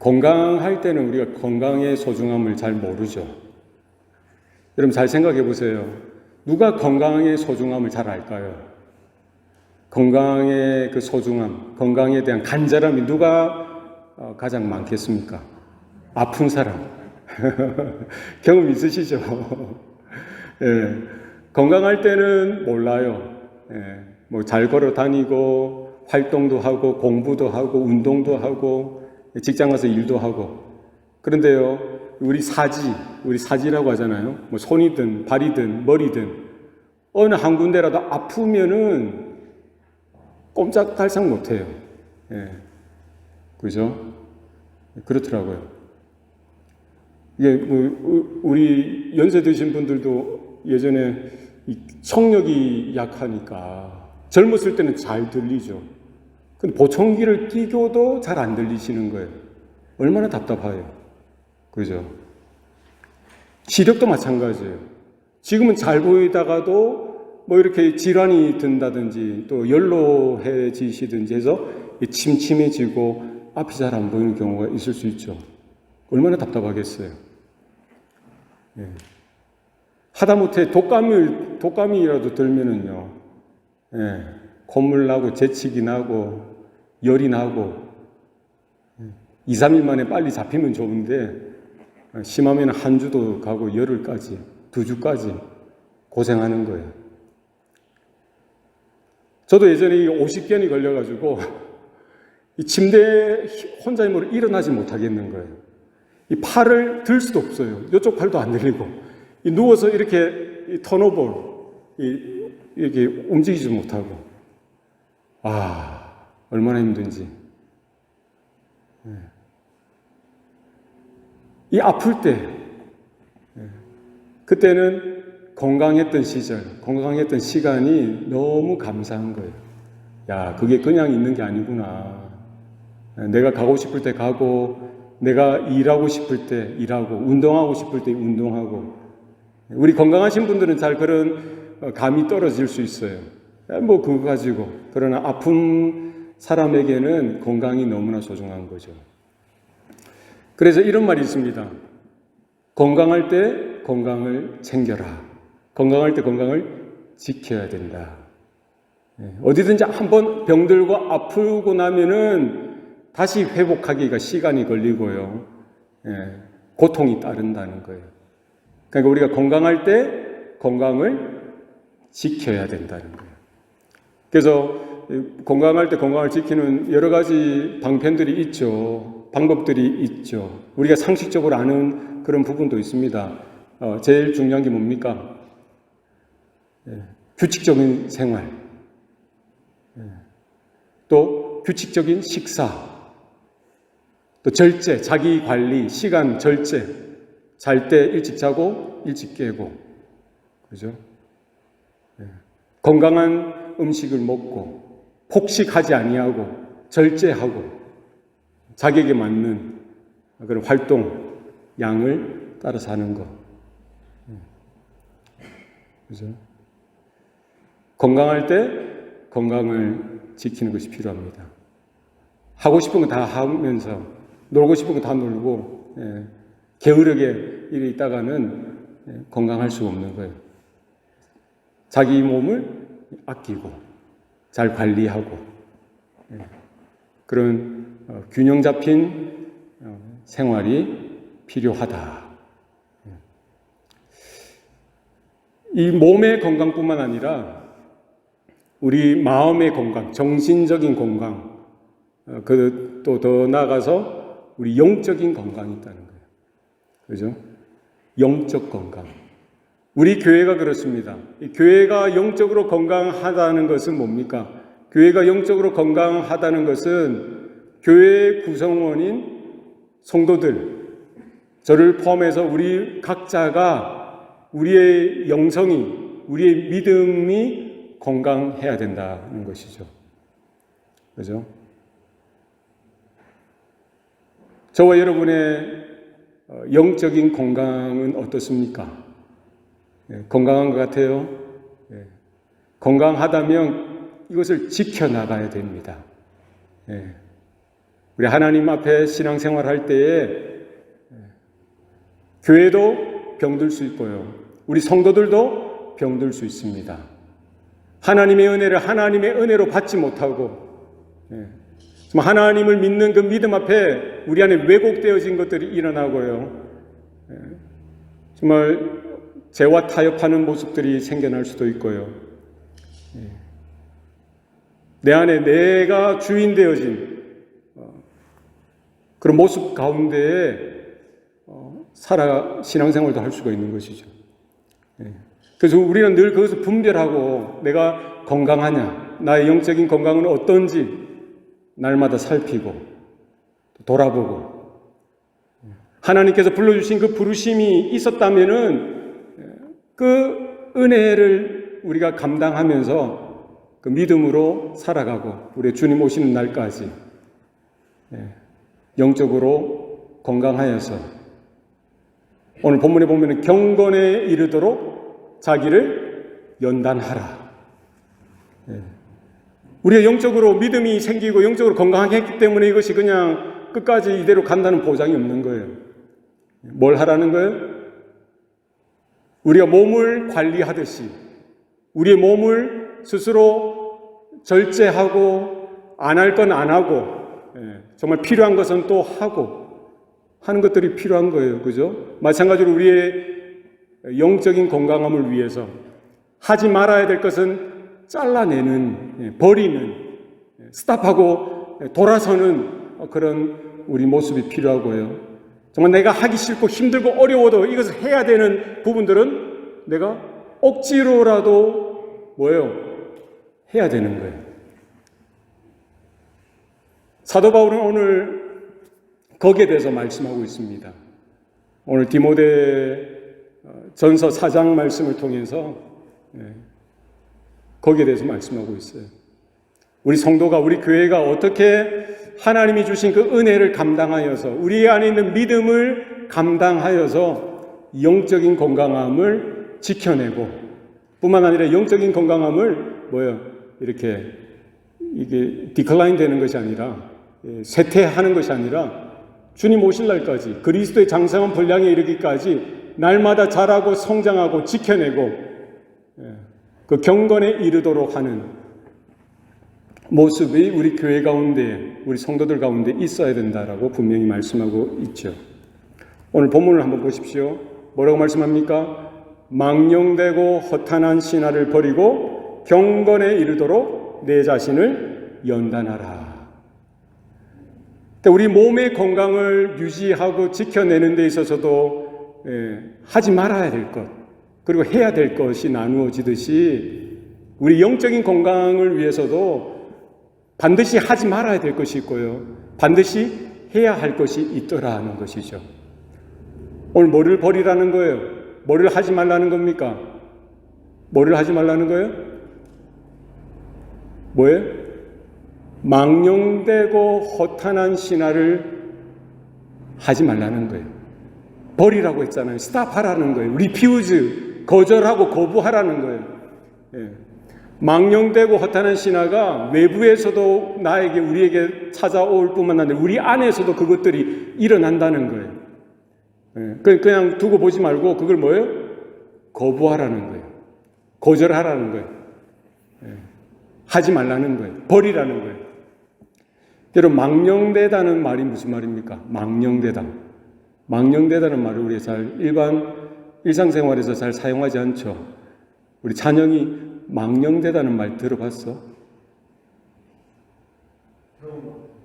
건강할 때는 우리가 건강의 소중함을 잘 모르죠. 여러분 잘 생각해 보세요. 누가 건강의 소중함을 잘 알까요? 건강의 그 소중함, 건강에 대한 간절함이 누가 가장 많겠습니까? 아픈 사람. 경험 있으시죠? 예, 건강할 때는 몰라요. 예, 뭐 잘 걸어 다니고 활동도 하고 공부도 하고 운동도 하고 직장 가서 일도 하고. 그런데요, 우리 사지라고 하잖아요. 뭐 손이든 발이든 머리든 어느 한 군데라도 아프면은 꼼짝달싹 못해요. 예, 그죠? 그렇더라고요. 이게 뭐 우리 연세 드신 분들도 예전에 청력이 약하니까 젊었을 때는 잘 들리죠. 근데 보청기를 끼고도 잘 안 들리시는 거예요. 얼마나 답답해요. 그죠? 시력도 마찬가지예요. 지금은 잘 보이다가도 뭐 이렇게 질환이 든다든지 또 연로해지시든지 해서 침침해지고 앞이 잘 안 보이는 경우가 있을 수 있죠. 얼마나 답답하겠어요. 예. 하다못해 독감이라도 들면은요, 예, 콧물 나고 재채기 나고 열이 나고 2, 3일 만에 빨리 잡히면 좋은데 심하면 한 주도 가고 열흘까지 2주까지 고생하는 거예요. 저도 예전에 50견이 걸려가지고 이 침대에 혼자 힘으로 일어나지 못하겠는 거예요. 이 팔을 들 수도 없어요. 이쪽 팔도 안 들리고 누워서 이렇게 턴오버 이렇게 움직이지 못하고 얼마나 힘든지. 이 아플 때 그때는 건강했던 시절, 건강했던 시간이 너무 감사한 거예요. 야, 그게 그냥 있는 게 아니구나. 내가 가고 싶을 때 가고 내가 일하고 싶을 때 일하고 운동하고 싶을 때 운동하고. 우리 건강하신 분들은 잘 그런 감이 떨어질 수 있어요. 뭐 그거 가지고. 그러나 아픈 사람에게는 건강이 너무나 소중한 거죠. 그래서 이런 말이 있습니다. 건강할 때 건강을 챙겨라. 건강할 때 건강을 지켜야 된다. 어디든지 한번 병들고 아프고 나면은 다시 회복하기가 시간이 걸리고요. 고통이 따른다는 거예요. 그러니까 우리가 건강할 때 건강을 지켜야 된다는 거예요. 그래서 건강할 때 건강을 지키는 여러 가지 방편들이 있죠. 방법들이 있죠. 우리가 상식적으로 아는 그런 부분도 있습니다. 제일 중요한 게 뭡니까? 규칙적인 생활. 또 규칙적인 식사. 또 절제, 자기 관리, 시간 절제. 잘 때 일찍 자고 일찍 깨고. 그죠? 건강한 음식을 먹고 폭식하지 아니하고 절제하고 자기에게 맞는 그런 활동 양을 따라서 하는 것. 그죠? 건강할 때 건강을 지키는 것이 필요합니다. 하고 싶은 거 다 하면서 놀고 싶은 거 다 놀고 게으르게 이래 있다가는 건강할 수가 없는 거예요. 자기 몸을 아끼고 잘 관리하고 그런 균형 잡힌 생활이 필요하다. 이 몸의 건강뿐만 아니라 우리 마음의 건강, 정신적인 건강, 또 더 나아가서 우리 영적인 건강이 있다는 거예요. 그죠? 영적 건강. 우리 교회가 그렇습니다. 이 교회가 영적으로 건강하다는 것은 뭡니까? 교회가 영적으로 건강하다는 것은 교회의 구성원인 성도들, 저를 포함해서 우리 각자가 우리의 영성이, 우리의 믿음이 건강해야 된다는 것이죠. 그죠? 저와 여러분의 영적인 건강은 어떻습니까? 건강한 것 같아요? 건강하다면 이것을 지켜나가야 됩니다. 우리 하나님 앞에 신앙생활 할 때에 교회도 병들 수 있고요. 우리 성도들도 병들 수 있습니다. 하나님의 은혜를 하나님의 은혜로 받지 못하고 하나님을 믿는 그 믿음 앞에 우리 안에 왜곡되어진 것들이 일어나고요. 정말 죄와 타협하는 모습들이 생겨날 수도 있고요. 내 안에 내가 주인 되어진 그런 모습 가운데에 신앙생활도 할 수가 있는 것이죠. 그래서 우리는 늘 그것을 분별하고 내가 건강하냐, 나의 영적인 건강은 어떤지 날마다 살피고 돌아보고 하나님께서 불러주신 그 부르심이 있었다면은 그 은혜를 우리가 감당하면서 그 믿음으로 살아가고 우리 주님 오시는 날까지 영적으로 건강하여서 오늘 본문에 보면 경건에 이르도록 자기를 연단하라. 우리가 영적으로 믿음이 생기고 영적으로 건강하게 했기 때문에 이것이 그냥 끝까지 이대로 간다는 보장이 없는 거예요. 뭘 하라는 거예요? 우리가 몸을 관리하듯이 우리의 몸을 스스로 절제하고 안 할 건 안 하고 정말 필요한 것은 또 하고 하는 것들이 필요한 거예요. 그죠? 마찬가지로 우리의 영적인 건강함을 위해서 하지 말아야 될 것은 잘라내는, 버리는, 스탑하고 돌아서는 그런 우리 모습이 필요하고요. 정말 내가 하기 싫고 힘들고 어려워도 이것을 해야 되는 부분들은 내가 억지로라도 해야 되는 거예요. 사도 바울은 오늘 거기에 대해서 말씀하고 있습니다. 오늘 디모데 전서 4장 말씀을 통해서 거기에 대해서 말씀하고 있어요. 우리 성도가, 우리 교회가 어떻게 하나님이 주신 그 은혜를 감당하여서 우리 안에 있는 믿음을 감당하여서 영적인 건강함을 지켜내고 뿐만 아니라 영적인 건강함을 이렇게 이게 디클라인 되는 것이 아니라 쇠퇴하는 것이 아니라 주님 오실 날까지 그리스도의 장성한 분량에 이르기까지 날마다 자라고 성장하고 지켜내고 그 경건에 이르도록 하는 모습이 우리 교회 가운데, 우리 성도들 가운데 있어야 된다라고 분명히 말씀하고 있죠. 오늘 본문을 한번 보십시오. 뭐라고 말씀합니까? 망령되고 허탄한 신화를 버리고 경건에 이르도록 내 자신을 연단하라. 우리 몸의 건강을 유지하고 지켜내는 데 있어서도 하지 말아야 될 것, 그리고 해야 될 것이 나누어지듯이 우리 영적인 건강을 위해서도 반드시 하지 말아야 될 것이 있고요. 반드시 해야 할 것이 있더라는 것이죠. 오늘 뭐를 버리라는 거예요? 뭐를 하지 말라는 겁니까? 뭐를 하지 말라는 거예요? 뭐예요? 망령되고 허탄한 신화를 하지 말라는 거예요. 버리라고 했잖아요. 스탑하라는 거예요. 리퓨즈, 거절하고 거부하라는 거예요. 망령되고 허탄한 신화가 외부에서도 우리에게 찾아올 뿐만 아니라 우리 안에서도 그것들이 일어난다는 거예요. 그냥 두고 보지 말고 그걸 거부하라는 거예요. 거절하라는 거예요. 하지 말라는 거예요. 버리라는 거예요. 여러분, 망령되다는 말이 무슨 말입니까? 망령되다. 망령되다는 말을 우리가 일상생활에서 잘 사용하지 않죠. 우리 찬영이 망령되다는 말 들어봤어?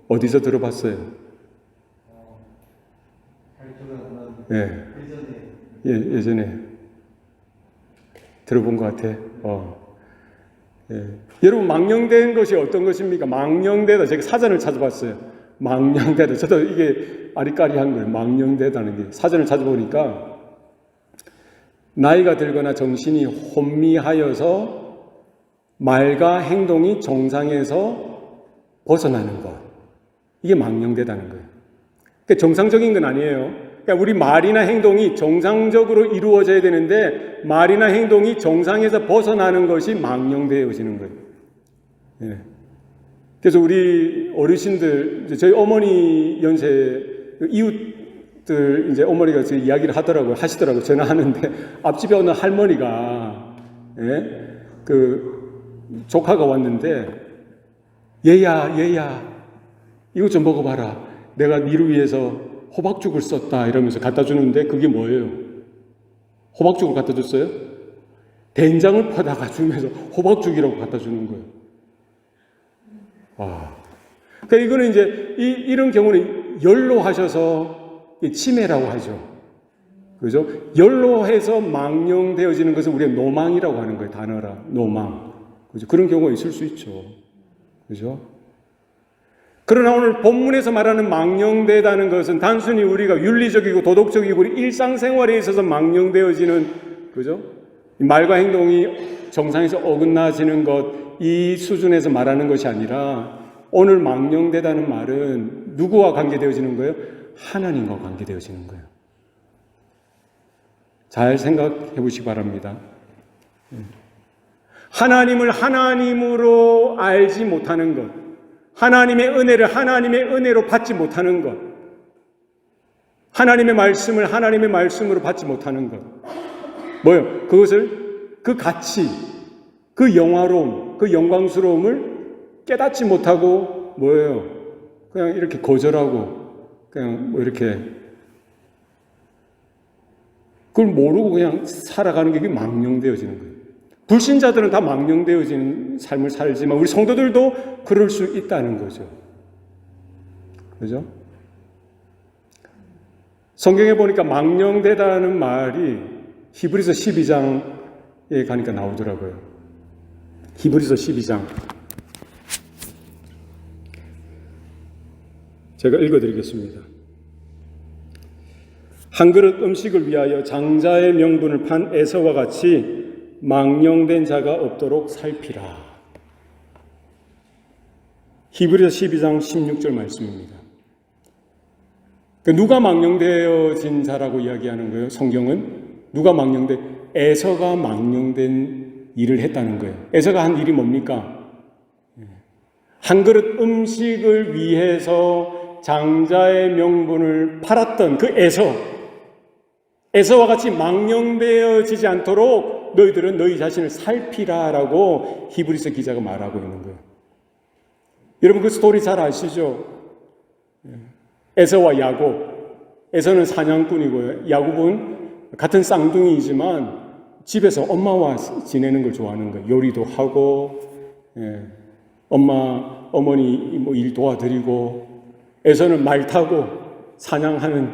어디서 들어봤어요? 예전에 들어본 것 같아. 여러분, 망령된 것이 어떤 것입니까? 망령되다. 제가 사전을 찾아봤어요. 망령되다. 저도 이게 아리까리한 거예요. 망령되다는 게. 사전을 찾아보니까 나이가 들거나 정신이 혼미하여서 말과 행동이 정상에서 벗어나는 것. 이게 망령되다는 거예요. 그러니까 정상적인 건 아니에요. 그러니까 우리 말이나 행동이 정상적으로 이루어져야 되는데 말이나 행동이 정상에서 벗어나는 것이 망령되어지는 거예요. 그래서 우리 어르신들, 저희 어머니 연세 이웃들 이제 어머니가 제 이야기를 하시더라고요. 전화하는데 앞집에 어느 할머니가 그 조카가 왔는데 얘야 이것 좀 먹어봐라. 내가 니를 위해서 호박죽을 썼다 이러면서 갖다 주는데 그게 뭐예요? 호박죽을 갖다 줬어요? 된장을 퍼다가 주면서 호박죽이라고 갖다 주는 거예요. 와. 그러니까 이거는 이제 이런 경우는 연로하셔서 치매라고 하죠. 그죠? 연로해서 망령되어지는 것을 우리가 노망이라고 하는 거예요. 단어라. 노망. 그죠? 그런 경우가 있을 수 있죠. 그죠? 그러나 오늘 본문에서 말하는 망령되다는 것은 단순히 우리가 윤리적이고 도덕적이고 우리 일상생활에 있어서 망령되어지는, 그죠? 말과 행동이 정상에서 어긋나지는 것, 이 수준에서 말하는 것이 아니라 오늘 망령되다는 말은 누구와 관계되어지는 거예요? 하나님과 관계되어지는 거예요. 잘 생각해 보시기 바랍니다. 하나님을 하나님으로 알지 못하는 것, 하나님의 은혜를 하나님의 은혜로 받지 못하는 것, 하나님의 말씀을 하나님의 말씀으로 받지 못하는 것, 뭐예요? 그것을, 그 가치, 그 영화로움, 그 영광스러움을 깨닫지 못하고 뭐예요? 그냥 이렇게 거절하고 그냥 뭐 이렇게 그걸 모르고 그냥 살아가는 게 망령되어지는 거예요. 불신자들은 다 망령되어지는 삶을 살지만 우리 성도들도 그럴 수 있다는 거죠. 그죠? 성경에 보니까 망령되다는 말이 히브리서 12장에 가니까 나오더라고요. 히브리서 12장. 제가 읽어드리겠습니다. 한 그릇 음식을 위하여 장자의 명분을 판 에서와 같이 망령된 자가 없도록 살피라. 히브리서 12장 16절 말씀입니다. 누가 망령되어진 자라고 이야기하는 거예요? 성경은 누가 에서가 망령된 일을 했다는 거예요. 에서가 한 일이 뭡니까? 한 그릇 음식을 위해서 장자의 명분을 팔았던 그 에서와 같이 망령되어지지 않도록 너희들은 너희 자신을 살피라라고 히브리서 기자가 말하고 있는 거예요. 여러분 그 스토리 잘 아시죠? 에서와 야곱. 에서는 사냥꾼이고요. 야곱은 같은 쌍둥이이지만 집에서 엄마와 지내는 걸 좋아하는 거예요. 요리도 하고, 어머니 뭐 일 도와드리고, 에서는 말 타고 사냥하는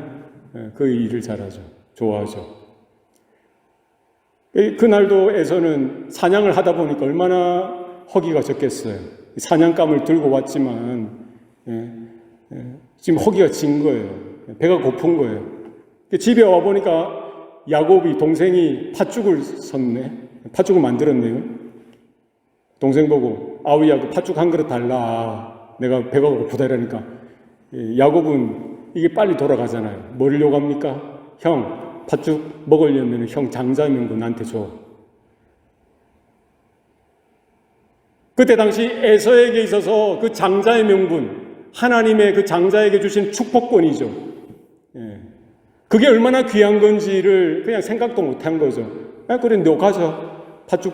그 일을 잘하죠. 좋아하죠. 그날도 에서는 사냥을 하다 보니까 얼마나 허기가 졌겠어요. 사냥감을 들고 왔지만 지금 허기가 진 거예요. 배가 고픈 거예요. 집에 와보니까 야곱이 동생이 팥죽을 섰네. 팥죽을 만들었네요. 동생 보고 아우야 그 팥죽 한 그릇 달라. 내가 배가 고프다 이러니까 야곱은 이게 빨리 돌아가잖아요. 뭘 요구합니까? 형 팥죽 먹으려면 형 장자의 명분 나한테 줘. 그때 당시 에서에게 있어서 그 장자의 명분, 하나님의 그 장자에게 주신 축복권이죠. 그게 얼마나 귀한 건지를 그냥 생각도 못한 거죠. 그래 너 가져. 팥죽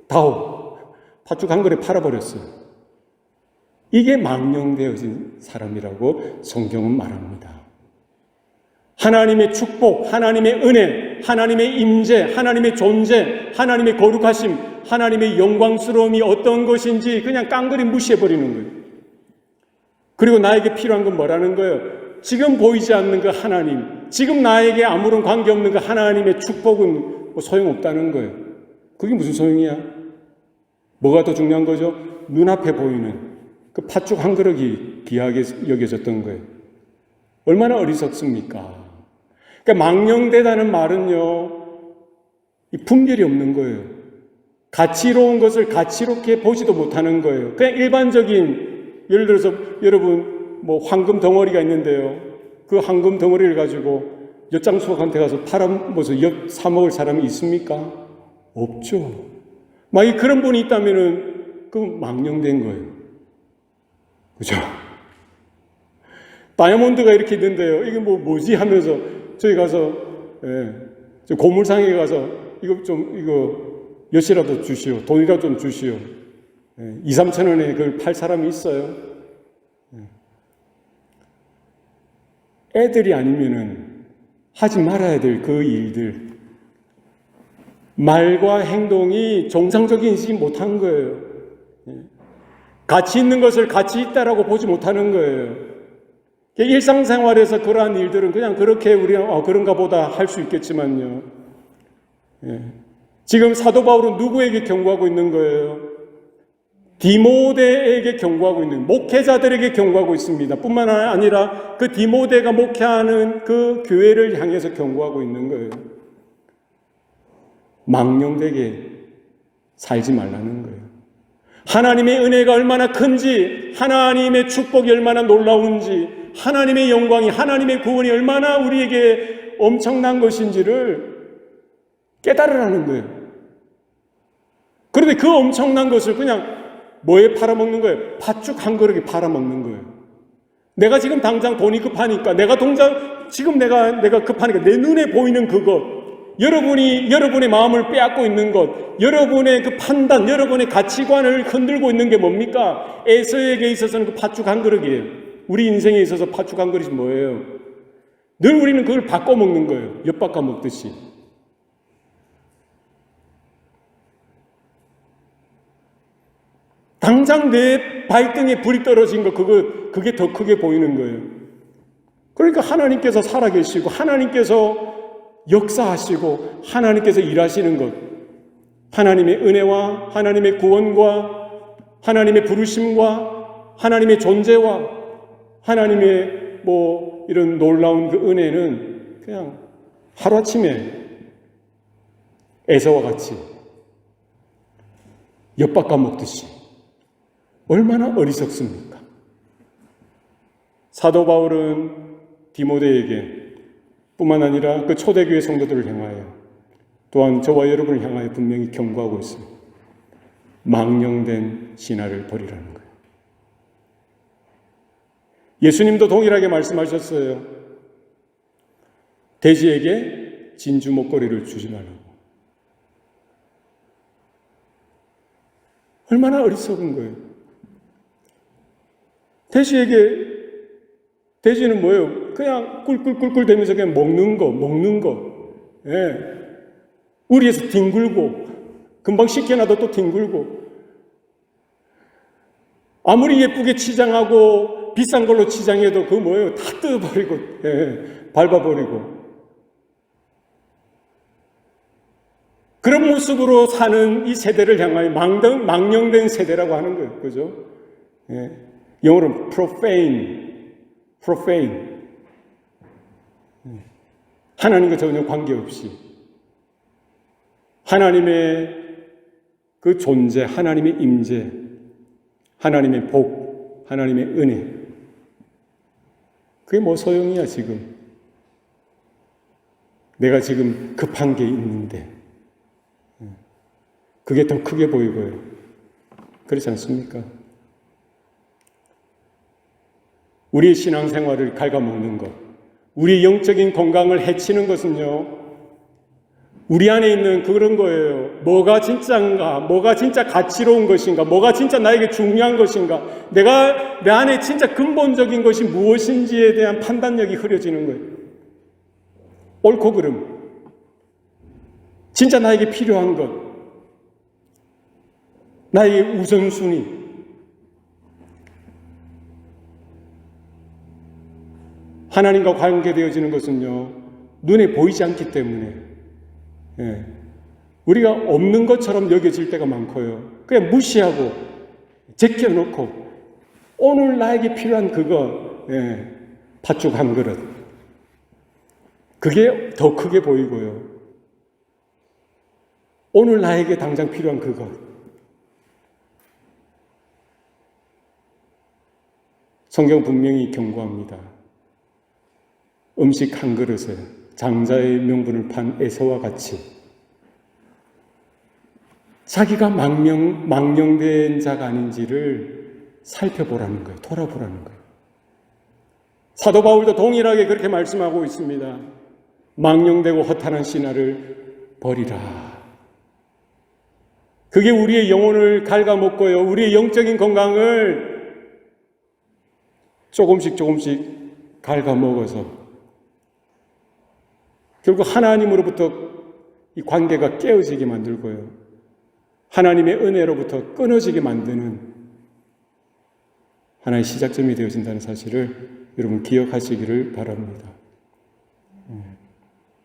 다오. 팥죽 한 그릇 팔아버렸어요. 이게 망령되어진 사람이라고 성경은 말합니다. 하나님의 축복, 하나님의 은혜, 하나님의 임재, 하나님의 존재, 하나님의 거룩하심, 하나님의 영광스러움이 어떤 것인지 그냥 깡그리 무시해버리는 거예요. 그리고 나에게 필요한 건 뭐라는 거예요? 지금 보이지 않는 그 하나님, 지금 나에게 아무런 관계없는 그 하나님의 축복은 뭐 소용없다는 거예요. 그게 무슨 소용이야? 뭐가 더 중요한 거죠? 눈앞에 보이는 그 팥죽 한 그릇이 귀하게 여겨졌던 거예요. 얼마나 어리석습니까? 그러니까 망령되다는 말은요, 이 분별이 없는 거예요. 가치로운 것을 가치롭게 보지도 못하는 거예요. 그냥 일반적인, 예를 들어서 여러분 뭐 황금 덩어리가 있는데요. 그 황금 덩어리를 가지고 엿장수한테 가서 팔아먹어서 엿 사먹을 사람이 있습니까? 없죠. 만약에 그런 분이 있다면은 그 망령된 거예요. 그죠? 다이아몬드가 이렇게 있는데요. 이게 뭐지 하면서 저희 가서, 저 고물상에 가서 이거 몇이라도 주시오. 돈이라도 좀 주시오. 2, 3천 원에 그걸 팔 사람이 있어요. 애들이 아니면은 하지 말아야 될 그 일들. 말과 행동이 정상적이지 못한 거예요. 가치 있는 것을 가치 있다라고 보지 못하는 거예요. 일상생활에서 그러한 일들은 그냥 그렇게 우리가 그런가 보다 할 수 있겠지만요. 지금 사도 바울은 누구에게 경고하고 있는 거예요? 디모데에게 경고하고 있는, 목회자들에게 경고하고 있습니다. 뿐만 아니라 그 디모데가 목회하는 그 교회를 향해서 경고하고 있는 거예요. 망령되게 살지 말라는 거예요. 하나님의 은혜가 얼마나 큰지, 하나님의 축복이 얼마나 놀라운지, 하나님의 영광이, 하나님의 구원이 얼마나 우리에게 엄청난 것인지를 깨달으라는 거예요. 그런데 그 엄청난 것을 그냥 뭐에 팔아먹는 거예요? 팥죽 한 그릇에 팔아먹는 거예요. 내가 지금 당장 돈이 급하니까, 지금 내가 급하니까 내 눈에 보이는 그것, 여러분의 마음을 빼앗고 있는 것, 여러분의 그 판단, 여러분의 가치관을 흔들고 있는 게 뭡니까? 에서에게 있어서는 그 팥죽 한 그릇이에요. 우리 인생에 있어서 팥죽 한 그릇이 뭐예요? 늘 우리는 그걸 바꿔 먹는 거예요. 엿바꿔 먹듯이. 당장 내 발등에 불이 떨어진 거, 그게 더 크게 보이는 거예요. 그러니까 하나님께서 살아계시고, 하나님께서 역사하시고, 하나님께서 일하시는 것, 하나님의 은혜와 하나님의 구원과 하나님의 부르심과 하나님의 존재와 하나님의 이런 놀라운 그 은혜는 그냥 하루아침에 에서와 같이 엿바꿔 먹듯이 얼마나 어리석습니까? 사도 바울은 디모데에게 뿐만 아니라 그 초대교회 성도들을 향하여 또한 저와 여러분을 향하여 분명히 경고하고 있습니다. 망령된 신화를 버리라는 거예요. 예수님도 동일하게 말씀하셨어요. 돼지에게 진주 목걸이를 주지 말라고. 얼마나 어리석은 거예요. 돼지는 뭐예요? 그냥 꿀꿀꿀꿀 대면서 그냥 먹는 거. 예. 우리에서 뒹굴고, 금방 식혀놔도 또 뒹굴고, 아무리 예쁘게 치장하고, 비싼 걸로 치장해도 그거 뭐예요? 다 뜯어버리고, 밟아버리고. 그런 모습으로 사는 이 세대를 향하여 망령된 세대라고 하는 거예요. 그죠? 영어로는 profane. 하나님과 전혀 관계없이 하나님의 그 존재, 하나님의 임재, 하나님의 복, 하나님의 은혜, 그게 뭐 소용이야 지금. 내가 지금 급한 게 있는데 그게 더 크게 보이고요. 그렇지 않습니까? 우리의 신앙생활을 갉아먹는 것, 우리의 영적인 건강을 해치는 것은요, 우리 안에 있는 그런 거예요. 뭐가 진짜인가? 뭐가 진짜 가치로운 것인가? 뭐가 진짜 나에게 중요한 것인가? 내 안에 진짜 근본적인 것이 무엇인지에 대한 판단력이 흐려지는 거예요. 옳고 그름. 진짜 나에게 필요한 것. 나의 우선순위. 하나님과 관계되어지는 것은요, 눈에 보이지 않기 때문에 우리가 없는 것처럼 여겨질 때가 많고요. 그냥 무시하고 제껴놓고 오늘 나에게 필요한 그거, 팥죽 한 그릇, 그게 더 크게 보이고요. 오늘 나에게 당장 필요한 그것, 성경 분명히 경고합니다. 음식 한 그릇에 장자의 명분을 판 에서와 같이 자기가 망령된 자가 아닌지를 살펴보라는 거예요. 돌아보라는 거예요. 사도 바울도 동일하게 그렇게 말씀하고 있습니다. 망령되고 허탄한 신화를 버리라. 그게 우리의 영혼을 갉아먹고요. 우리의 영적인 건강을 조금씩 갉아먹어서 결국 하나님으로부터 이 관계가 깨어지게 만들고요. 하나님의 은혜로부터 끊어지게 만드는 하나의 시작점이 되어진다는 사실을 여러분 기억하시기를 바랍니다.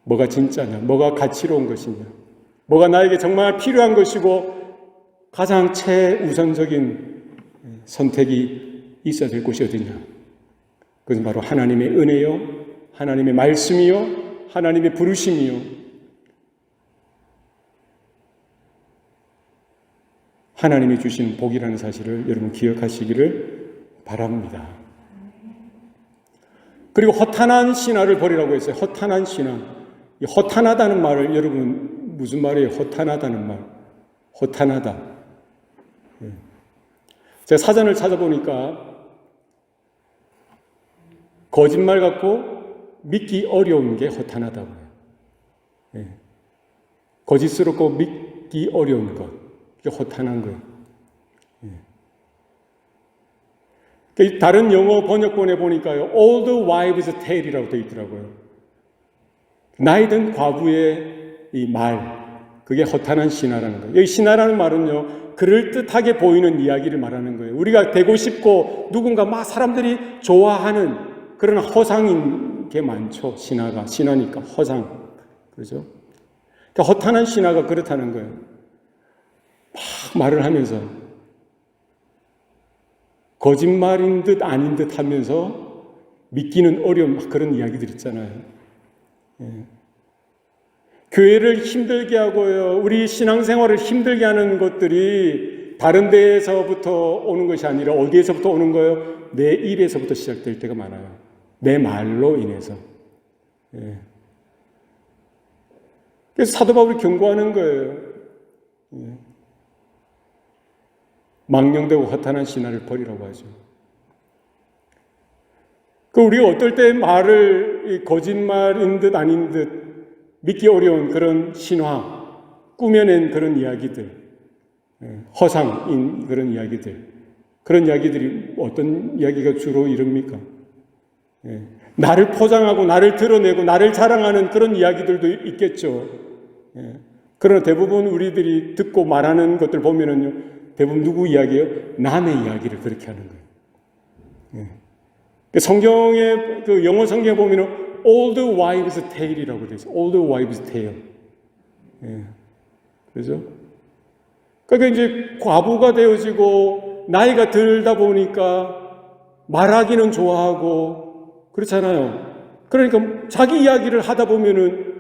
뭐가 진짜냐? 뭐가 가치로운 것이냐? 뭐가 나에게 정말 필요한 것이고 가장 최우선적인 선택이 있어야 될 곳이 어디냐? 그것은 바로 하나님의 은혜요, 하나님의 말씀이요, 하나님의 부르심이요, 하나님이 주신 복이라는 사실을 여러분 기억하시기를 바랍니다. 그리고 허탄한 신화를 버리라고 했어요. 허탄한 신화. 이 허탄하다는 말을 여러분 무슨 말이에요? 허탄하다는 말. 허탄하다. 제가 사전을 찾아보니까 거짓말 같고 믿기 어려운 게 허탄하다고요. 거짓스럽고 믿기 어려운 것. 이게 허탄한 거예요. 다른 영어 번역본에 보니까요, Old Wives' Tale이라고 되어 있더라고요. 나이든 과부의 이 말, 그게 허탄한 신화라는 거예요. 여기 신화라는 말은요, 그럴듯하게 보이는 이야기를 말하는 거예요. 우리가 되고 싶고 누군가 막 사람들이 좋아하는 그런 허상인 게 많죠. 신화니까 허상. 그렇죠? 그러니까 허탄한 신화가 그렇다는 거예요. 막 말을 하면서 거짓말인 듯 아닌 듯 하면서 믿기는 어려운 그런 이야기들 있잖아요. 교회를 힘들게 하고요, 우리 신앙생활을 힘들게 하는 것들이 다른 데에서부터 오는 것이 아니라 어디에서부터 오는 거예요? 내 입에서부터 시작될 때가 많아요. 내 말로 인해서. 그래서 사도 바울이 경고하는 거예요. 망령되고 허탄한 신화를 버리라고 하죠. 우리가 어떨 때 말을 거짓말인 듯 아닌 듯 믿기 어려운 그런 신화, 꾸며낸 그런 이야기들, 허상인 그런 이야기들, 그런 이야기들이 어떤 이야기가 주로 이릅니까? 나를 포장하고 나를 드러내고 나를 자랑하는 그런 이야기들도 있겠죠. 그러나 대부분 우리들이 듣고 말하는 것들 보면은요, 대부분 누구 이야기예요? 남의 이야기를 그렇게 하는 거예요. 성경의 그 영어 성경에 보면은 Old Wives' Tale이라고 되어 있어요. Old Wives' Tale. 그죠? 그러니까 이제 과부가 되어지고 나이가 들다 보니까 말하기는 좋아하고 그렇잖아요. 그러니까 자기 이야기를 하다 보면은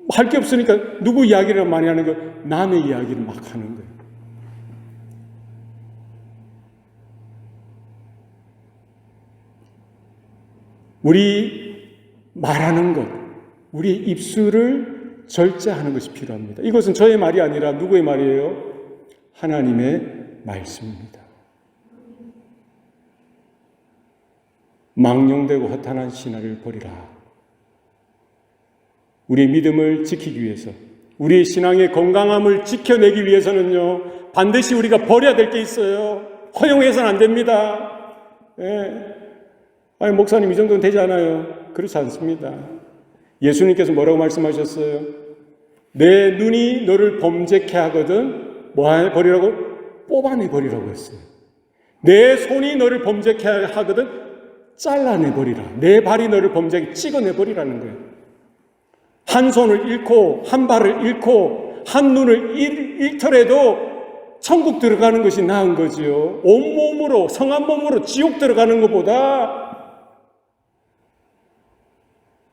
할 게 없으니까 누구 이야기를 많이 하는 거예요? 남의 이야기를 막 하는 거예요. 우리 말하는 것, 우리의 입술을 절제하는 것이 필요합니다. 이것은 저의 말이 아니라 누구의 말이에요? 하나님의 말씀입니다. 망령되고 허탄한 신화를 버리라. 우리의 믿음을 지키기 위해서, 우리의 신앙의 건강함을 지켜내기 위해서는요, 반드시 우리가 버려야 될 게 있어요. 허용해서는 안 됩니다. 아니, 목사님, 이 정도는 되지 않아요. 그렇지 않습니다. 예수님께서 뭐라고 말씀하셨어요? 내 눈이 너를 범죄케 하거든, 뭐 버리라고? 뽑아내버리라고 했어요. 내 손이 너를 범죄케 하거든, 잘라내버리라. 내 발이 너를 범죄하게 찍어내버리라는 거예요. 한 손을 잃고 한 발을 잃고 한 눈을 잃더라도 천국 들어가는 것이 나은 거지요. 온몸으로, 성한 몸으로 지옥 들어가는 것보다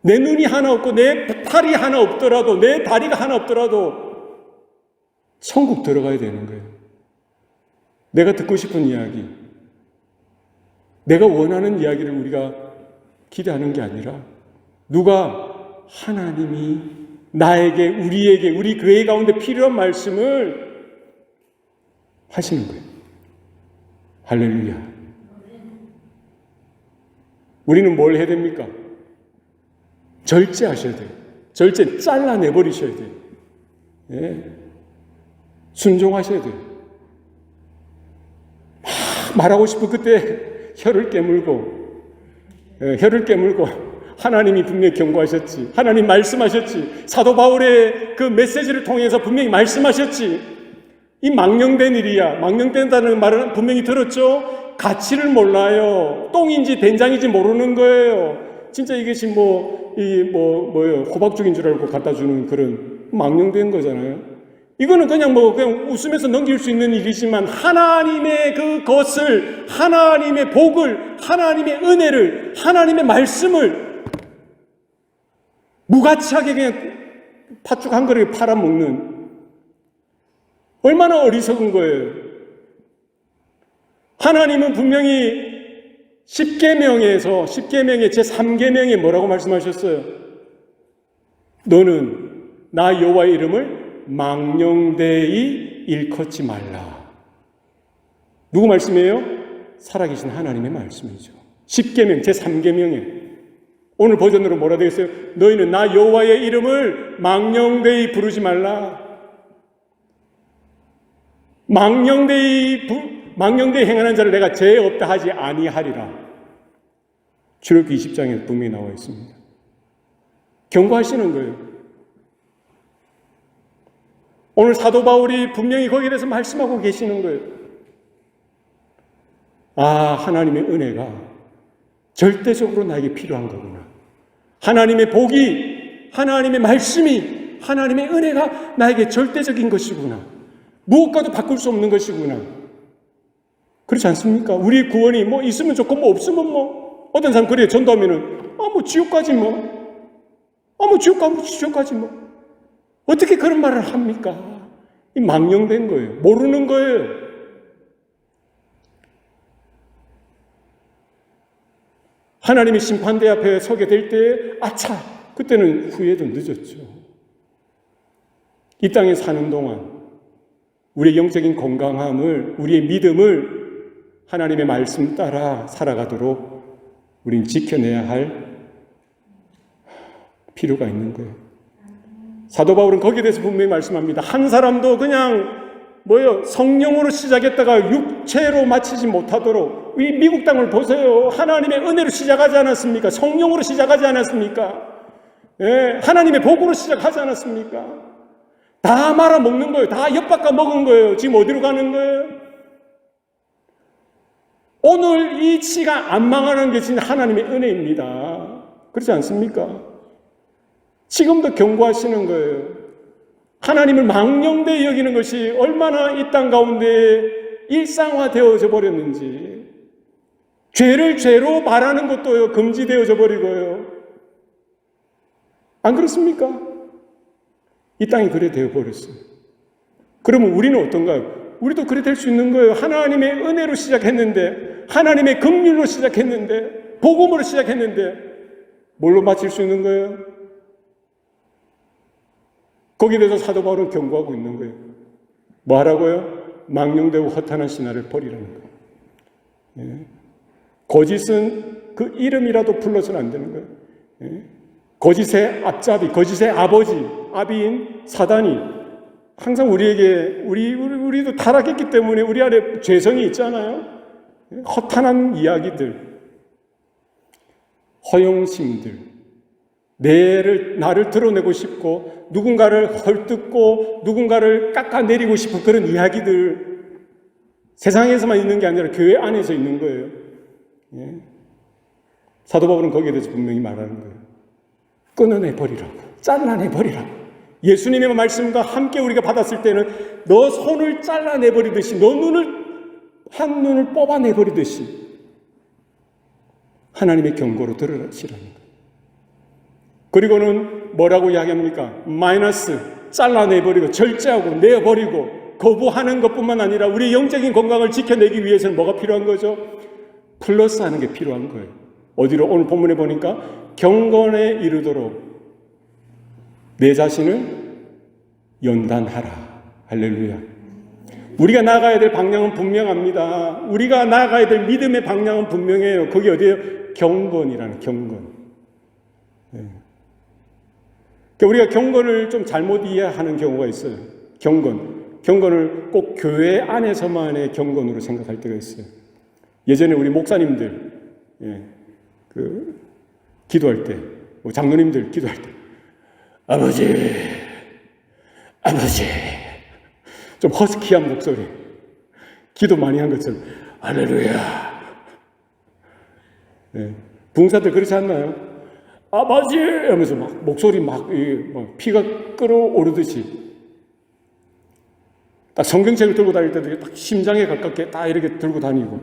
내 눈이 하나 없고 내 팔이 하나 없더라도, 내 다리가 하나 없더라도 천국 들어가야 되는 거예요. 내가 듣고 싶은 이야기, 내가 원하는 이야기를 우리가 기대하는 게 아니라 누가 하나님이 나에게, 우리에게, 우리 교회 가운데 필요한 말씀을 하시는 거예요. 할렐루야. 우리는 뭘 해야 됩니까? 절제하셔야 돼요. 절제 잘라내버리셔야 돼요. 예. 순종하셔야 돼요. 막 말하고 싶은 그때 혀를 깨물고 하나님이 분명히 경고하셨지. 하나님 말씀하셨지. 사도 바울의 그 메시지를 통해서 분명히 말씀하셨지. 이 망령된 일이야. 망령된다는 말은 분명히 들었죠. 가치를 몰라요. 똥인지 된장인지 모르는 거예요. 진짜 이것이 뭐예요? 호박죽인 줄 알고 갖다 주는 그런 망령된 거잖아요. 이거는 그냥 웃으면서 넘길 수 있는 일이지만 하나님의 그것을, 하나님의 복을, 하나님의 은혜를, 하나님의 말씀을 무가치하게 그냥 팥죽 한 그릇에 팔아먹는 얼마나 어리석은 거예요. 하나님은 분명히 10계명의 제3계명에 뭐라고 말씀하셨어요? 너는 나 여호와의 이름을 망령되이 일컫지 말라. 누구 말씀이에요? 살아계신 하나님의 말씀이죠. 10계명 제3계명에 오늘 버전으로 뭐라 되겠어요? 너희는 나 여호와의 이름을 망령되이 부르지 말라. 망령되이 행하는 자를 내가 죄 없다 하지 아니하리라. 출애굽기 20장에 분명히 나와 있습니다. 경고하시는 거예요. 오늘 사도 바울이 분명히 거기에 대해서 말씀하고 계시는 거예요. 하나님의 은혜가 절대적으로 나에게 필요한 거구나. 하나님의 복이, 하나님의 말씀이, 하나님의 은혜가 나에게 절대적인 것이구나. 무엇과도 바꿀 수 없는 것이구나. 그렇지 않습니까? 우리 구원이 있으면 좋고 없으면 어떤 사람 그래요. 전도하면은 지옥까지 지옥까지 어떻게 그런 말을 합니까? 이 망령된 거예요. 모르는 거예요. 하나님의 심판대 앞에 서게 될 때에 그때는 후회도 늦었죠. 이 땅에 사는 동안 우리의 영적인 건강함을, 우리의 믿음을 하나님의 말씀 따라 살아가도록 우린 지켜내야 할 필요가 있는 거예요. 사도 바울은 거기에 대해서 분명히 말씀합니다. 한 사람도 그냥 성령으로 시작했다가 육체로 마치지 못하도록. 이 미국 땅을 보세요. 하나님의 은혜로 시작하지 않았습니까? 성령으로 시작하지 않았습니까? 예, 하나님의 복으로 시작하지 않았습니까? 다 말아먹는 거예요. 다 엿바꿔 먹은 거예요. 지금 어디로 가는 거예요? 오늘 이 치가 안 망하는 게 진짜 하나님의 은혜입니다. 그렇지 않습니까? 지금도 경고하시는 거예요. 하나님을 망령되이 여기는 것이 얼마나 이 땅 가운데 일상화되어져 버렸는지. 죄를 죄로 말하는 것도 금지되어져 버리고요. 안 그렇습니까? 이 땅이 그래 되어 버렸어요. 그러면 우리는 어떤가요? 우리도 그래 될 수 있는 거예요. 하나님의 은혜로 시작했는데, 하나님의 긍휼로 시작했는데, 복음으로 시작했는데 뭘로 마칠 수 있는 거예요? 거기에 대해서 사도 바울은 경고하고 있는 거예요. 뭐 하라고요? 망령되고 허탄한 신화를 버리라는 거예요. 예. 거짓은 그 이름이라도 불러서는 안 되는 거예요. 예. 거짓의 앞잡이, 거짓의 아비인 사단이 항상 우리에게, 우리도 타락했기 때문에 우리 안에 죄성이 있잖아요. 허탄한 이야기들, 허영심들, 나를 드러내고 싶고, 누군가를 헐뜯고, 누군가를 깎아내리고 싶은 그런 이야기들, 세상에서만 있는 게 아니라 교회 안에서 있는 거예요. 예. 사도 바울은 거기에 대해서 분명히 말하는 거예요. 끊어내버리라고, 잘라내버리라고. 예수님의 말씀과 함께 우리가 받았을 때는 너 손을 잘라내버리듯이, 너 한 눈을 뽑아내버리듯이 하나님의 경고로 들으시라는 거예요. 그리고는 뭐라고 이야기합니까? 마이너스, 잘라내버리고 절제하고 내어버리고 거부하는 것뿐만 아니라 우리 영적인 건강을 지켜내기 위해서는 뭐가 필요한 거죠? 플러스하는 게 필요한 거예요. 어디로? 오늘 본문에 보니까 경건에 이르도록 내 자신을 연단하라. 할렐루야. 우리가 나가야 될 방향은 분명합니다. 우리가 나가야 될 믿음의 방향은 분명해요. 그게 어디예요? 경건이라는 경건. 그러니까 우리가 경건을 좀 잘못 이해하는 경우가 있어요. 경건을 꼭 교회 안에서만의 경건으로 생각할 때가 있어요. 예전에 우리 목사님들 기도할 때, 장로님들 기도할 때, 아버지 좀 허스키한 목소리, 기도 많이 한 것처럼 할렐루야. 부흥사들 그렇지 않나요? 아버지 하면서 막 목소리 막 피가 끓어오르듯이, 딱 성경책을 들고 다닐 때도 딱 심장에 가깝게 딱 이렇게 들고 다니고.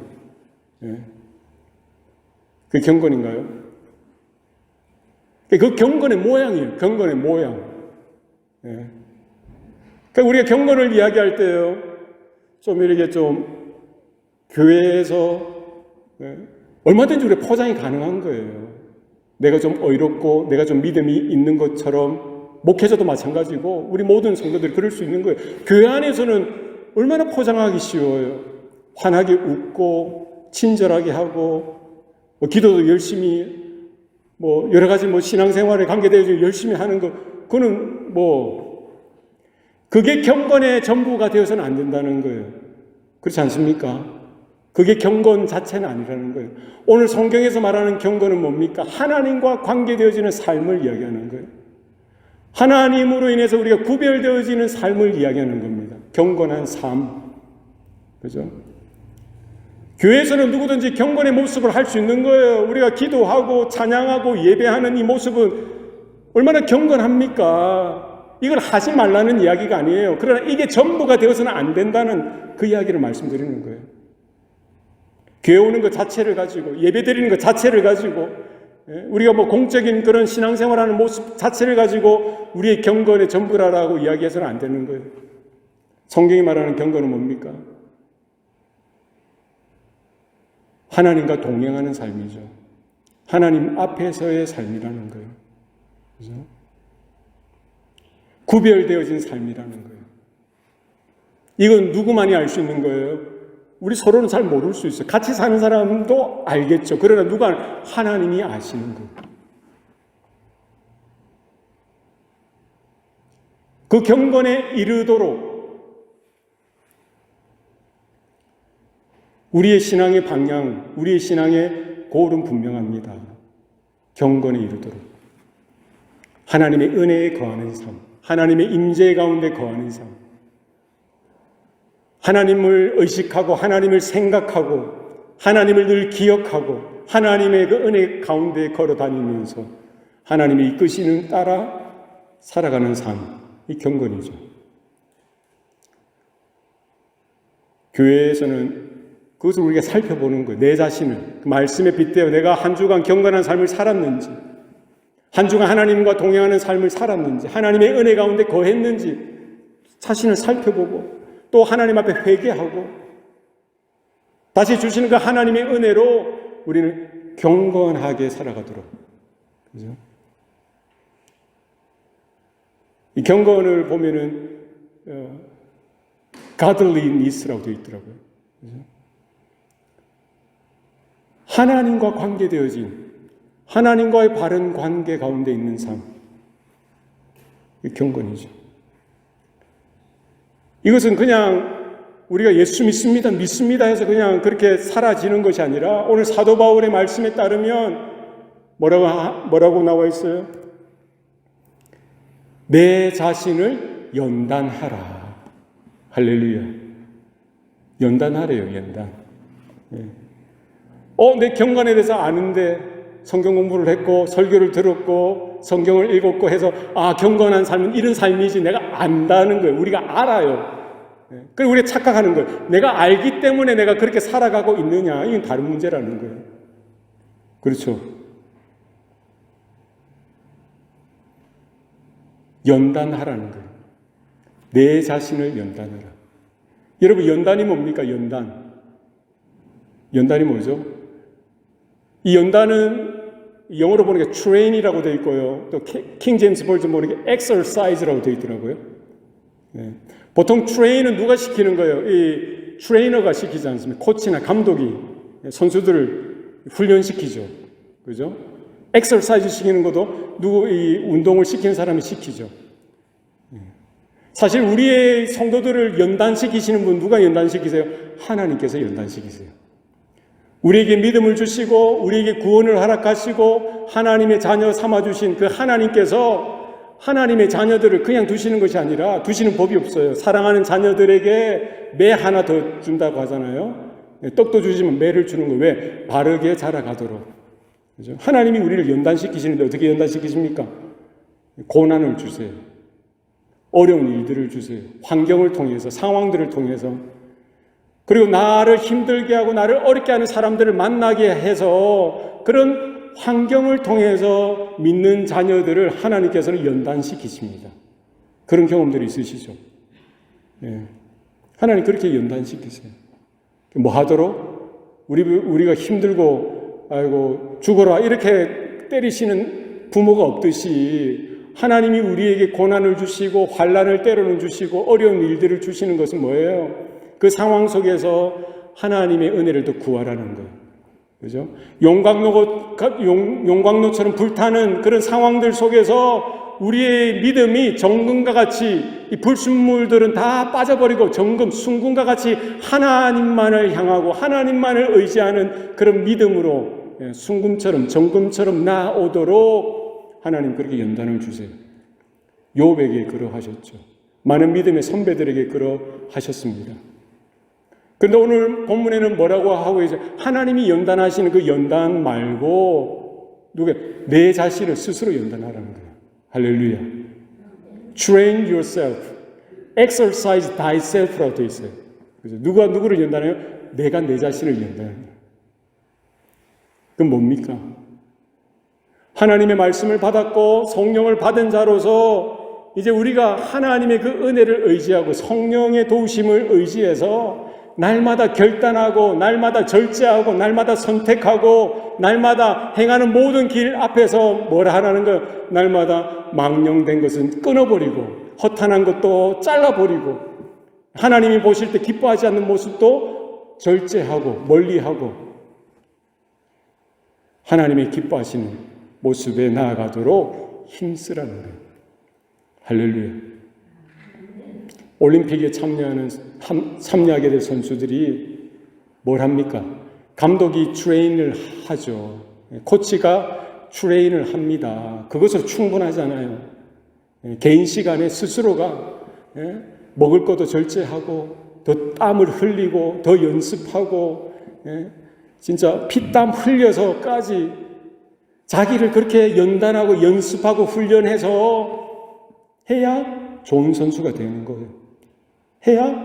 그게 경건인가요? 그 경건의 모양이에요. 경건의 모양. 그러니까 우리가 경건을 이야기할 때요, 좀 이렇게 좀 교회에서 얼마든지 우리가 포장이 가능한 거예요. 내가 좀 어이롭고 내가 좀 믿음이 있는 것처럼, 목회자도 마찬가지고 우리 모든 성도들이 그럴 수 있는 거예요. 교회 안에서는 얼마나 포장하기 쉬워요. 환하게 웃고 친절하게 하고 기도도 열심히 여러 가지 신앙생활에 관계되어 열심히 하는 거, 그거는 그게 경건의 전부가 되어서는 안 된다는 거예요. 그렇지 않습니까? 그게 경건 자체는 아니라는 거예요. 오늘 성경에서 말하는 경건은 뭡니까? 하나님과 관계되어지는 삶을 이야기하는 거예요. 하나님으로 인해서 우리가 구별되어지는 삶을 이야기하는 겁니다. 경건한 삶. 그죠? 교회에서는 누구든지 경건의 모습을 할 수 있는 거예요. 우리가 기도하고 찬양하고 예배하는 이 모습은 얼마나 경건합니까? 이걸 하지 말라는 이야기가 아니에요. 그러나 이게 전부가 되어서는 안 된다는 그 이야기를 말씀드리는 거예요. 교회 오는 것 자체를 가지고, 예배 드리는 것 자체를 가지고, 우리가 공적인 그런 신앙생활하는 모습 자체를 가지고 우리의 경건의 전부라고 이야기해서는 안 되는 거예요. 성경이 말하는 경건은 뭡니까? 하나님과 동행하는 삶이죠. 하나님 앞에서의 삶이라는 거예요. 그죠? 구별되어진 삶이라는 거예요. 이건 누구만이 알 수 있는 거예요? 우리 서로는 잘 모를 수 있어요. 같이 사는 사람도 알겠죠. 그러나 누가? 하나님이 아시는 거예요. 그 경건에 이르도록 우리의 신앙의 방향, 우리의 신앙의 고울은 분명합니다. 경건에 이르도록 하나님의 은혜에 거하는 삶, 하나님의 임재 가운데 거하는 삶, 하나님을 의식하고 하나님을 생각하고 하나님을 늘 기억하고 하나님의 그 은혜 가운데 걸어 다니면서 하나님의 이끄시는 따라 살아가는 삶, 이 경건이죠. 교회에서는 그것을 우리가 살펴보는 거예요. 내 자신을 그 말씀에 빗대어 내가 한 주간 경건한 삶을 살았는지, 한 주간 하나님과 동행하는 삶을 살았는지, 하나님의 은혜 가운데 거했는지 자신을 살펴보고 또 하나님 앞에 회개하고 다시 주시는 그 하나님의 은혜로 우리는 경건하게 살아가도록. 그죠? 이 경건을 보면은 godliness라고 되어 있더라고요. 그죠? 하나님과 관계되어진, 하나님과의 바른 관계 가운데 있는 삶, 이 경건이죠. 이것은 그냥 우리가 예수 믿습니다 해서 그냥 그렇게 사라지는 것이 아니라 오늘 사도 바울의 말씀에 따르면 뭐라고 나와 있어요? 내 자신을 연단하라. 할렐루야. 연단하래요, 연단. 내 경건에 대해서 아는데 성경 공부를 했고 설교를 들었고 성경을 읽었고 해서 경건한 삶은 이런 삶이지 내가 안다는 거예요. 우리가 알아요. 그리고 우리가 착각하는 거예요. 내가 알기 때문에 내가 그렇게 살아가고 있느냐, 이건 다른 문제라는 거예요. 그렇죠? 연단하라는 거예요. 내 자신을 연단하라. 여러분, 연단이 뭡니까? 연단이 뭐죠? 이 연단은 영어로 보니까 train이라고 되어 있고요. 또 킹 제임스 버전 보니까 exercise라고 되어 있더라고요. 예. 보통 트레이는 누가 시키는 거예요? 이 트레이너가 시키지 않습니까? 코치나 감독이 선수들을 훈련시키죠. 그죠? 엑서사이즈 시키는 것도 이 운동을 시키는 사람이 시키죠. 사실 우리의 성도들을 연단시키시는 분 누가 연단시키세요? 하나님께서 연단시키세요. 우리에게 믿음을 주시고 우리에게 구원을 허락하시고 하나님의 자녀 삼아주신 그 하나님께서 하나님의 자녀들을 그냥 두시는 것이 아니라 두시는 법이 없어요. 사랑하는 자녀들에게 매 하나 더 준다고 하잖아요. 떡도 주시면 매를 주는 거예요. 왜? 바르게 자라가도록. 그죠? 하나님이 우리를 연단시키시는데 어떻게 연단시키십니까? 고난을 주세요. 어려운 일들을 주세요. 환경을 통해서, 상황들을 통해서. 그리고 나를 힘들게 하고 나를 어렵게 하는 사람들을 만나게 해서 그런 환경을 통해서 믿는 자녀들을 하나님께서는 연단시키십니다. 그런 경험들이 있으시죠? 예. 하나님 그렇게 연단시키세요. 뭐 하도록? 우리가 힘들고, 아이고, 죽어라. 이렇게 때리시는 부모가 없듯이 하나님이 우리에게 고난을 주시고, 환난을 때로는 주시고, 어려운 일들을 주시는 것은 뭐예요? 그 상황 속에서 하나님의 은혜를 더 구하라는 거예요. 그죠? 용광로처럼 불타는 그런 상황들 속에서 우리의 믿음이 정금과 같이 이 불순물들은 다 빠져버리고 순금과 같이 하나님만을 향하고 하나님만을 의지하는 그런 믿음으로 순금처럼 정금처럼 나아오도록 하나님 그렇게 연단을 주세요. 욥에게 그러하셨죠. 많은 믿음의 선배들에게 그러하셨습니다. 그런데 오늘 본문에는 뭐라고 하고 있어요? 하나님이 연단하시는 그 연단 말고 내 자신을 스스로 연단하라는 거예요. 할렐루야. Train yourself. Exercise thyself라고 되어 있어요. 그래서 누가 누구를 연단해요? 내가 내 자신을 연단해요. 그건 뭡니까? 하나님의 말씀을 받았고 성령을 받은 자로서 이제 우리가 하나님의 그 은혜를 의지하고 성령의 도우심을 의지해서 날마다 결단하고 날마다 절제하고 날마다 선택하고 날마다 행하는 모든 길 앞에서 뭐라 하라는 거예요? 날마다 망령된 것은 끊어버리고 허탄한 것도 잘라버리고 하나님이 보실 때 기뻐하지 않는 모습도 절제하고 멀리하고 하나님이 기뻐하시는 모습에 나아가도록 힘쓰라는 거예요. 할렐루야. 올림픽에 참여하게 될 선수들이 뭘 합니까? 감독이 트레인을 하죠. 코치가 트레인을 합니다. 그것으로 충분하잖아요. 개인 시간에 스스로가 먹을 것도 절제하고 더 땀을 흘리고 더 연습하고 진짜 피땀 흘려서까지 자기를 그렇게 연단하고 연습하고 훈련해서 해야 좋은 선수가 되는 거예요.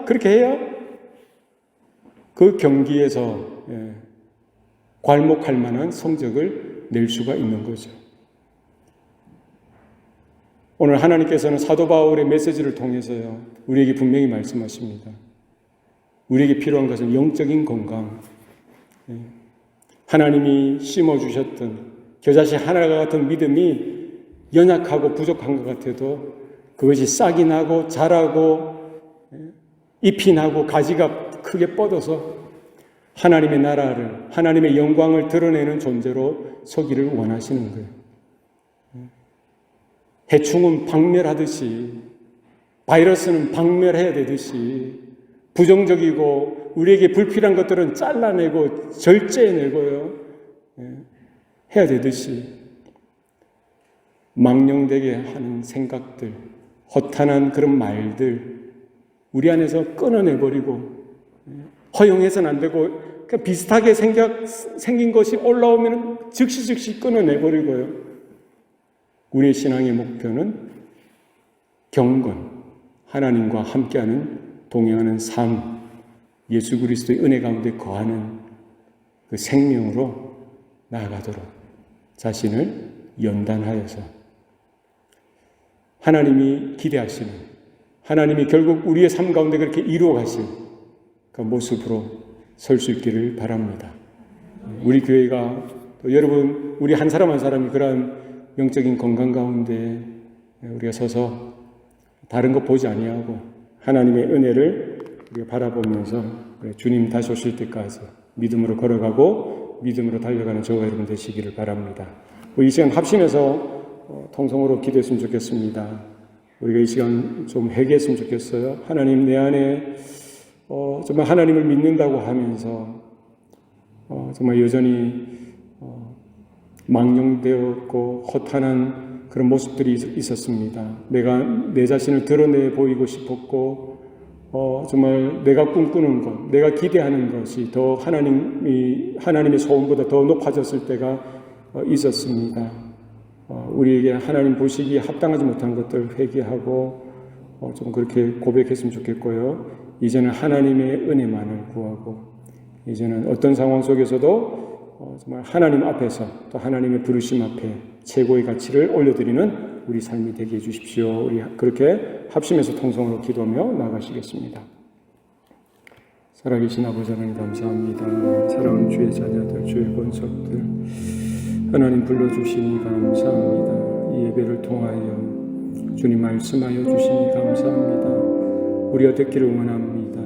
그렇게 해야 그 경기에서 괄목할 만한 성적을 낼 수가 있는 거죠. 오늘 하나님께서는 사도 바울의 메시지를 통해서요, 우리에게 분명히 말씀하십니다. 우리에게 필요한 것은 영적인 건강. 하나님이 심어주셨던 겨자씨 하나가 같은 믿음이 연약하고 부족한 것 같아도 그것이 싹이 나고 자라고 잎이 나고 가지가 크게 뻗어서 하나님의 나라를, 하나님의 영광을 드러내는 존재로 서기를 원하시는 거예요. 해충은 박멸하듯이, 바이러스는 박멸해야 되듯이, 부정적이고 우리에게 불필요한 것들은 잘라내고 절제해내고요, 해야 되듯이 망령되게 하는 생각들, 허탄한 그런 말들 우리 안에서 끊어내버리고 허용해서는 안 되고 그냥 비슷하게 생긴 것이 올라오면 즉시 끊어내버리고요. 우리의 신앙의 목표는 경건, 하나님과 함께하는 동행하는 삶, 예수 그리스도의 은혜 가운데 거하는 그 생명으로 나아가도록 자신을 연단하여서 하나님이 기대하시는, 하나님이 결국 우리의 삶 가운데 그렇게 이루어 가실 그 모습으로 설 수 있기를 바랍니다. 우리 교회가 또 여러분, 우리 한 사람 한 사람이 그러한 영적인 건강 가운데 우리가 서서 다른 것 보지 아니하고 하나님의 은혜를 우리가 바라보면서 주님 다시 오실 때까지 믿음으로 걸어가고 믿음으로 달려가는 저와 여러분 되시기를 바랍니다. 이 시간 합심해서 통성으로 기도했으면 좋겠습니다. 우리가 이 시간 좀 회개했으면 좋겠어요. 하나님, 내 안에 정말 하나님을 믿는다고 하면서 정말 여전히 망령되었고 허탄한 그런 모습들이 있었습니다. 내가 내 자신을 드러내 보이고 싶었고 정말 내가 꿈꾸는 것, 내가 기대하는 것이 더 하나님의 소원보다 더 높아졌을 때가 있었습니다. 우리에게 하나님 보시기에 합당하지 못한 것들 회개하고 좀 그렇게 고백했으면 좋겠고요. 이제는 하나님의 은혜만을 구하고 이제는 어떤 상황 속에서도 정말 하나님 앞에서 또 하나님의 부르심 앞에 최고의 가치를 올려드리는 우리 삶이 되게 해주십시오. 우리 그렇게 합심해서 통성으로 기도하며 나아가시겠습니다. 살아계신 아버지 하나님 감사합니다. 사랑하는 주의 자녀들, 주의 권속들 하나님 불러주시니 감사합니다. 이 예배를 통하여 주님 말씀하여 주시니 감사합니다. 우리가 듣기를 원합니다.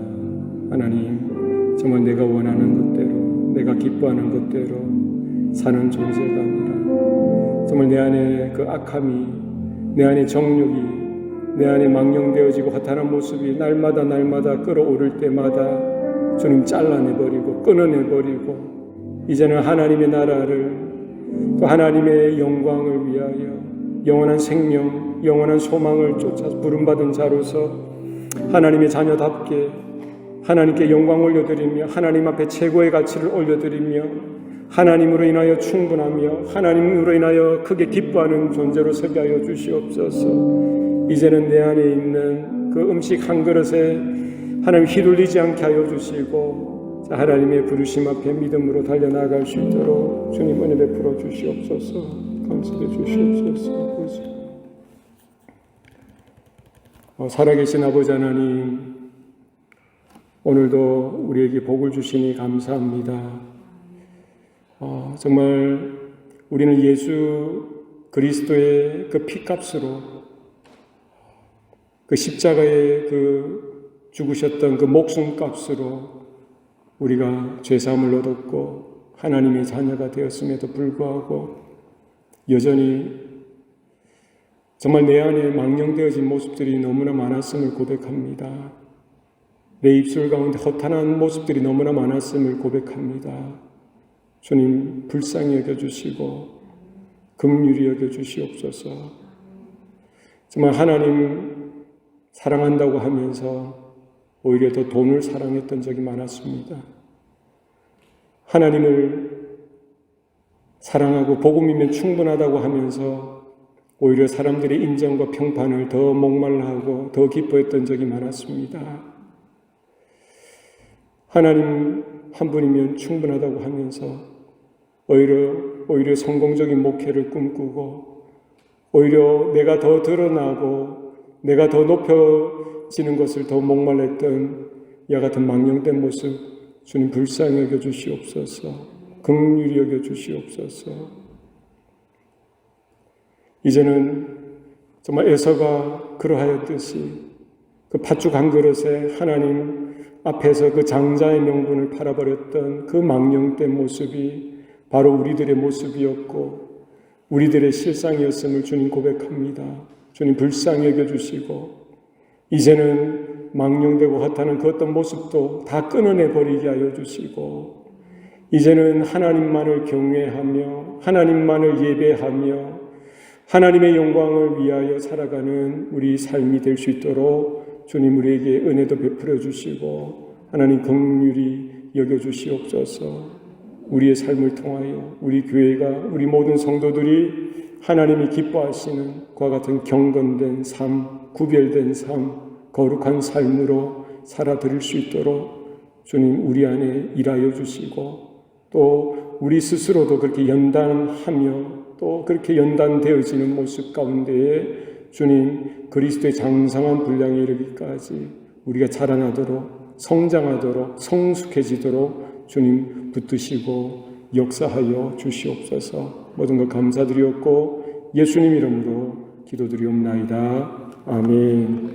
하나님, 정말 내가 원하는 것대로 내가 기뻐하는 것대로 사는 존재가 아니라 정말 내 안에 그 악함이, 내 안에 정욕이, 내 안에 망령되어지고 허탄한 모습이 날마다 끌어오를 때마다 주님 잘라내버리고 끊어내버리고 이제는 하나님의 나라를 또 하나님의 영광을 위하여 영원한 생명, 영원한 소망을 쫓아서 부름받은 자로서 하나님의 자녀답게 하나님께 영광 올려드리며 하나님 앞에 최고의 가치를 올려드리며 하나님으로 인하여 충분하며 하나님으로 인하여 크게 기뻐하는 존재로 서게 하여 주시옵소서. 이제는 내 안에 있는 그 음식 한 그릇에 하나님 휘둘리지 않게 하여 주시고 하나님의 부르심 앞에 믿음으로 달려나갈 수 있도록 주님 은혜 베풀어 주시옵소서. 감사해 주시옵소서. 살아계신 아버지 하나님, 오늘도 우리에게 복을 주시니 감사합니다. 정말 우리는 예수 그리스도의 그 피값으로 그 십자가에 그 죽으셨던 그 목숨값으로 우리가 죄사함을 얻었고 하나님의 자녀가 되었음에도 불구하고 여전히 정말 내 안에 망령되어진 모습들이 너무나 많았음을 고백합니다. 내 입술 가운데 허탄한 모습들이 너무나 많았음을 고백합니다. 주님 불쌍히 여겨주시고 긍휼히 여겨주시옵소서. 정말 하나님 사랑한다고 하면서 오히려 더 돈을 사랑했던 적이 많았습니다. 하나님을 사랑하고 복음이면 충분하다고 하면서 오히려 사람들의 인정과 평판을 더 목말라하고 더 기뻐했던 적이 많았습니다. 하나님 한 분이면 충분하다고 하면서 오히려 성공적인 목회를 꿈꾸고 오히려 내가 더 드러나고 내가 더 높여지는 것을 더 목말랐던 이와 같은 망령된 모습 주님 불쌍히 여겨주시옵소서. 긍휼히 여겨주시옵소서. 이제는 정말 에서가 그러하였듯이 그 팥죽 한 그릇에 하나님 앞에서 그 장자의 명분을 팔아버렸던 그 망령된 모습이 바로 우리들의 모습이었고 우리들의 실상이었음을 주님 고백합니다. 주님 불쌍히 여겨주시고 이제는 망령되고 허탄한 그 어떤 모습도 다 끊어내버리게 하여 주시고 이제는 하나님만을 경외하며 하나님만을 예배하며 하나님의 영광을 위하여 살아가는 우리 삶이 될 수 있도록 주님 우리에게 은혜도 베풀어 주시고 하나님 긍휼히 여겨주시옵소서. 우리의 삶을 통하여 우리 교회가 우리 모든 성도들이 하나님이 기뻐하시는 그와 같은 경건된 삶, 구별된 삶, 거룩한 삶으로 살아드릴 수 있도록 주님 우리 안에 일하여 주시고 또 우리 스스로도 그렇게 연단하며 또 그렇게 연단되어지는 모습 가운데에 주님 그리스도의 장성한 분량에 이르기까지 우리가 자라나도록 성장하도록 성숙해지도록 주님 붙드시고 역사하여 주시옵소서. 모든 것 감사드리옵고 예수님 이름으로 기도드리옵나이다. 아멘.